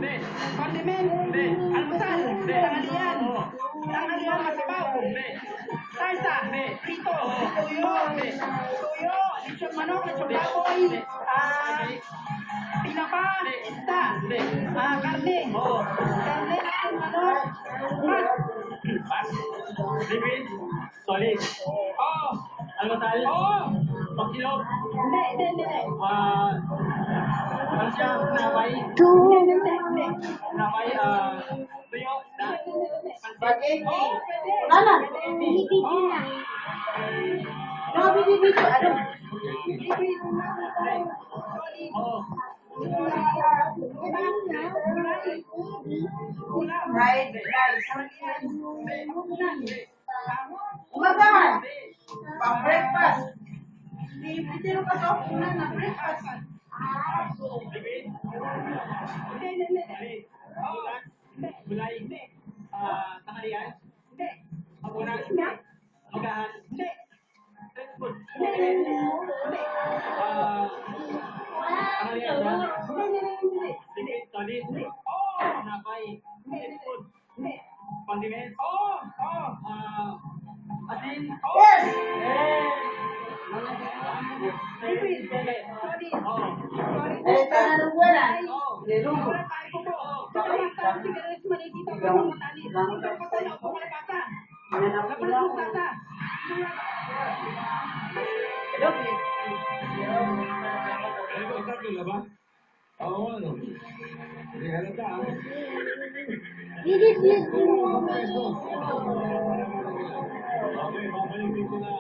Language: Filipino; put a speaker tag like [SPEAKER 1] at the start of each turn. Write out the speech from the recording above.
[SPEAKER 1] Condiment. Almusal. Tanghalian. Tanghalian masibaw. Salsa. Prito. Tuyo. Tuyo. Lechon manok. Lechon baboy. Tinapa. Isda. Karne. Karne. Lechon manok. Pas. Liquid. Solid. Almusal. Pagkilog. Hindi. Ano siya? Napay? Hindi. Napay, tuyo?
[SPEAKER 2] Spaghetti. Ano? Bibigyan na. No, bibigyan. Ano? Fried rice. Umagahan. Pang-breakfast. Hindi mo ka sa unan na breakfast.
[SPEAKER 1] Gulay. Tanghalian. Hapunan. Magahan. Street food. Tanghalian ba? Liquid, solid. Napay. Street food. Condiments. Asin.
[SPEAKER 2] Yes!
[SPEAKER 1] Liquid. Solid.
[SPEAKER 2] Eh, tangan buwan. Nilugo.
[SPEAKER 3] Okay, babalik dito na.